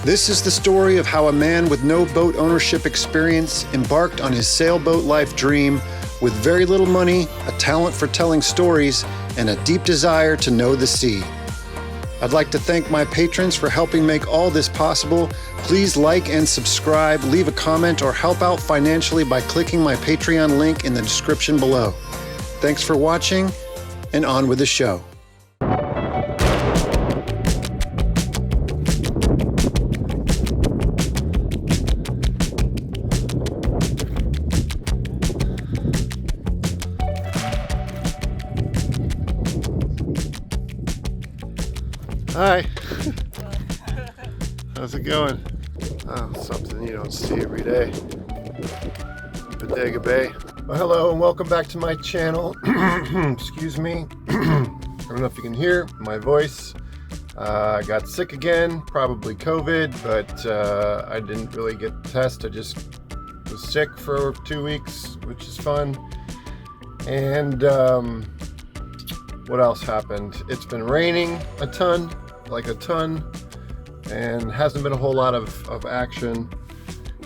This is the story of how a man with no boat ownership experience embarked on his sailboat life dream with very little money, a talent for telling stories, and a deep desire to know the sea. I'd like to thank my patrons for helping make all this possible. Please like and subscribe, leave a comment, or help out financially by clicking my Patreon link in the description below. Thanks for watching, and on with the show. Hi. How's it going? Oh, something you don't see every day. Bodega Bay. Well, hello and welcome back to my channel. Excuse me. I don't know if you can hear my voice. I got sick again, probably COVID, but I didn't really get the test. I just was sick for 2 weeks, which is fun. And what else happened? It's been raining a ton, and hasn't been a whole lot of action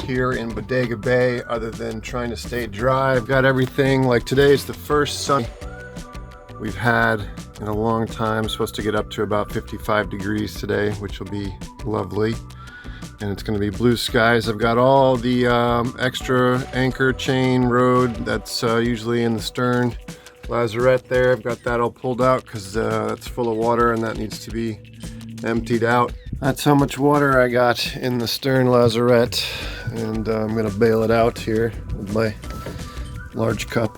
here in Bodega Bay other than trying to stay dry. I've got everything, like today's the first sun we've had in a long time. Supposed to get up to about 55 degrees today, which will be lovely. And it's going to be blue skies. I've got all the extra anchor chain rod that's usually in the stern lazarette there. I've got that all pulled out because that's full of water and that needs to be emptied out. That's how much water I got in the stern lazarette, and I'm gonna bail it out here with my large cup.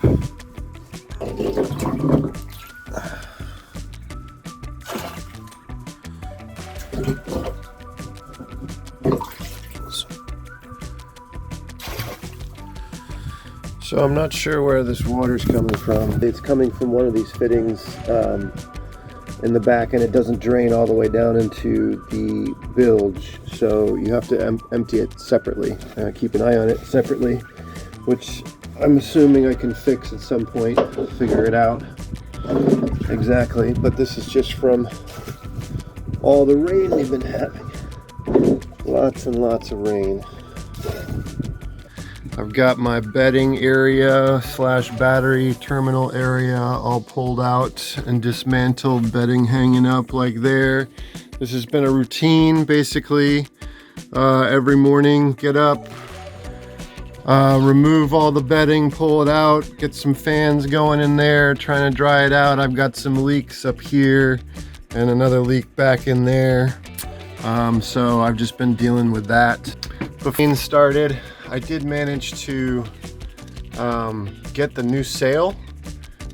So I'm not sure where this water's coming from. It's coming from one of these fittings in the back, and it doesn't drain all the way down into the bilge, so you have to empty it separately. Keep an eye on it separately, which I'm assuming I can fix at some point. I'll figure it out exactly, but this is just from all the rain we've been having. Lots and lots of rain. I've got my bedding area / battery terminal area all pulled out and dismantled, bedding hanging up like there. This has been a routine basically. Every morning, get up, remove all the bedding, pull it out, get some fans going in there, trying to dry it out. I've got some leaks up here and another leak back in there. So I've just been dealing with that. Before it started, I did manage to get the new sail.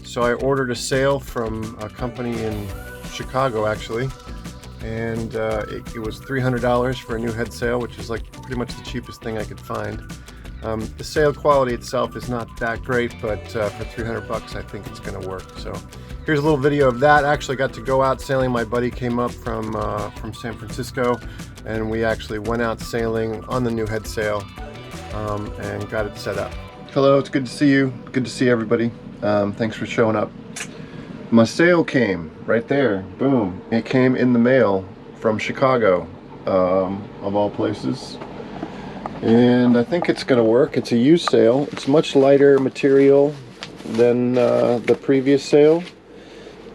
So I ordered a sail from a company in Chicago actually, and it was $300 for a new head sail, which is like pretty much the cheapest thing I could find. The sail quality itself is not that great, but for 300 bucks I think it's gonna work. So here's a little video of that. I actually got to go out sailing. My buddy came up from San Francisco, and we actually went out sailing on the new head sail. And got it set up. Hello, it's good to see you. Good to see everybody. Thanks for showing up. My sail came right there. Boom. It came in the mail from Chicago, of all places. And I think it's going to work. It's a used sail. It's much lighter material than the previous sail.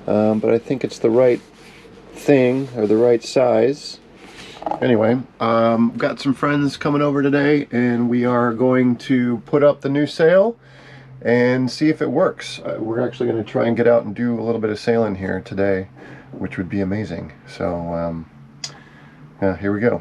But I think it's the right thing, or the right size. Anyway, got some friends coming over today, and we are going to put up the new sail and see if it works. We're actually going to try and get out and do a little bit of sailing here today, which would be amazing. So yeah, here we go.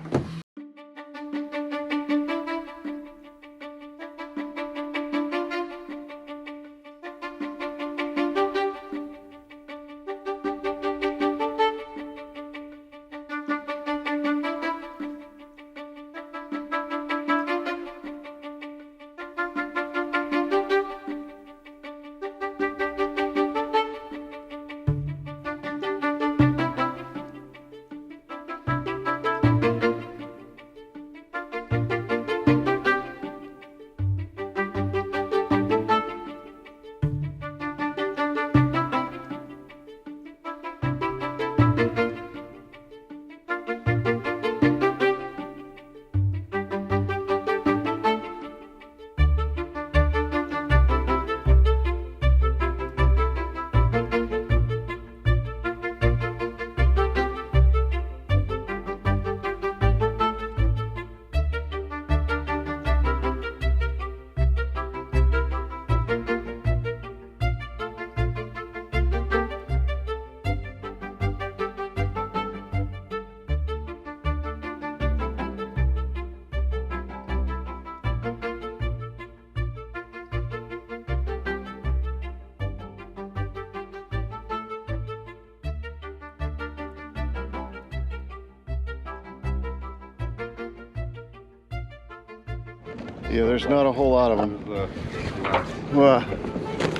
Yeah, there's not a whole lot of them.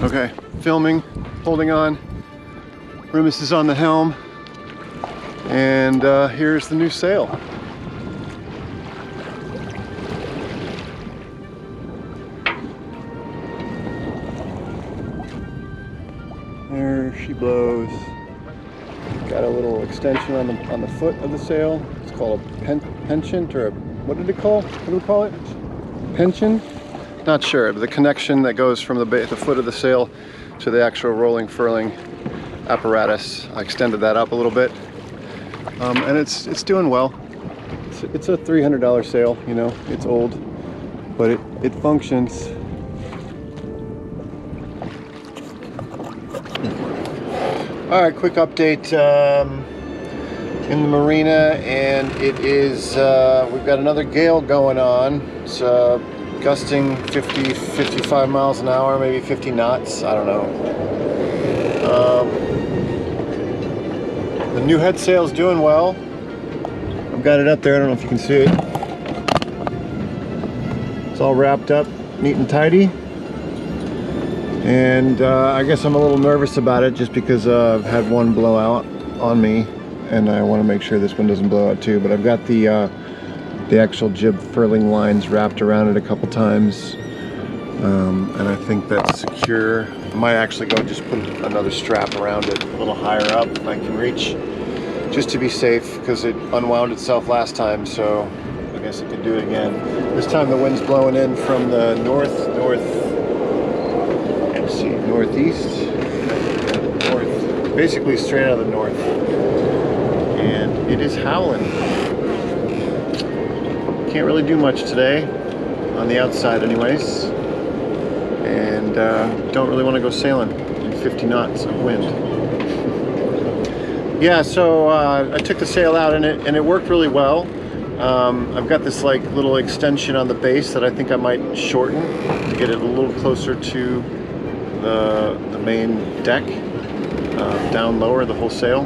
Okay, filming, holding on. Remus is on the helm. And here's the new sail. There she blows. Got a little extension on the foot of the sail. It's called a penchant, or what did we call it? Pension? Not sure. The connection that goes from the foot of the sail to the actual rolling furling apparatus. I extended that up a little bit, and it's doing well. It's a $300 sail. You know, it's old, but it functions. All right, quick update in the marina, and it is, we've got another gale going on. It's gusting 50, 55 miles an hour, maybe 50 knots, I don't know. The new head sail is doing well. I've got it up there, I don't know if you can see it. It's all wrapped up, neat and tidy. And I guess I'm a little nervous about it just because I've had one blow out on me, and I want to make sure this one doesn't blow out too. But I've got the actual jib furling lines wrapped around it a couple times, and I think that's secure. I might actually go and just put another strap around it a little higher up if I can reach, just to be safe, because it unwound itself last time, so I guess I could do it again. This time the wind's blowing in from the northeast, basically straight out of the north, and it is howling. Can't really do much today, on the outside anyways, and don't really want to go sailing in 50 knots of wind. Yeah, so I took the sail out and it worked really well. I've got this like little extension on the base that I think I might shorten to get it a little closer to the main deck, down lower, the whole sail.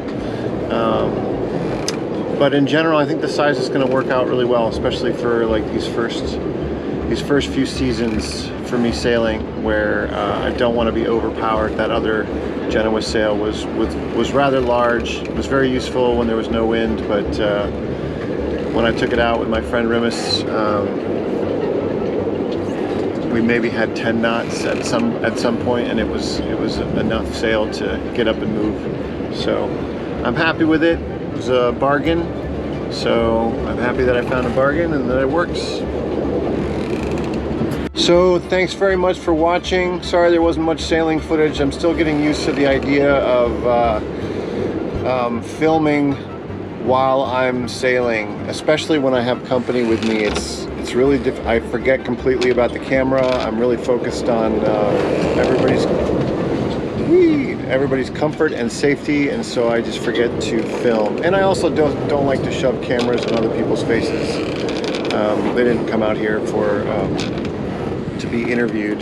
But in general, I think the size is going to work out really well, especially for like these first few seasons for me sailing, where I don't want to be overpowered. That other Genoa sail was rather large. It was very useful when there was no wind, but when I took it out with my friend Remus, we maybe had 10 knots at some point, and it was enough sail to get up and move. So I'm happy with it. It was a bargain, so I'm happy that I found a bargain and that it works. So thanks very much for watching. Sorry there wasn't much sailing footage. I'm still getting used to the idea of filming while I'm sailing, especially when I have company with me. It's really I forget completely about the camera. I'm really focused on everybody's comfort and safety, and so I just forget to film. And I also don't like to shove cameras in other people's faces. They didn't come out here to be interviewed,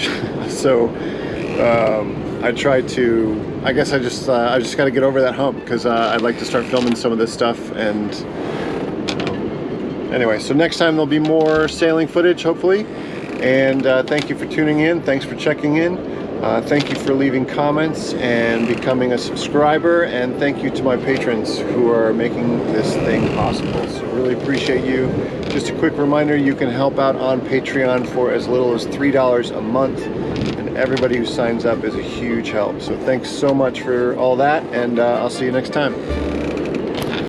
so I try to. I guess I just got to get over that hump, because I'd like to start filming some of this stuff. And anyway, so next time there'll be more sailing footage, hopefully. And thank you for tuning in. Thanks for checking in. Thank you for leaving comments and becoming a subscriber. And thank you to my patrons who are making this thing possible. So really appreciate you. Just a quick reminder, you can help out on Patreon for as little as $3 a month. And everybody who signs up is a huge help. So thanks so much for all that, and I'll see you next time.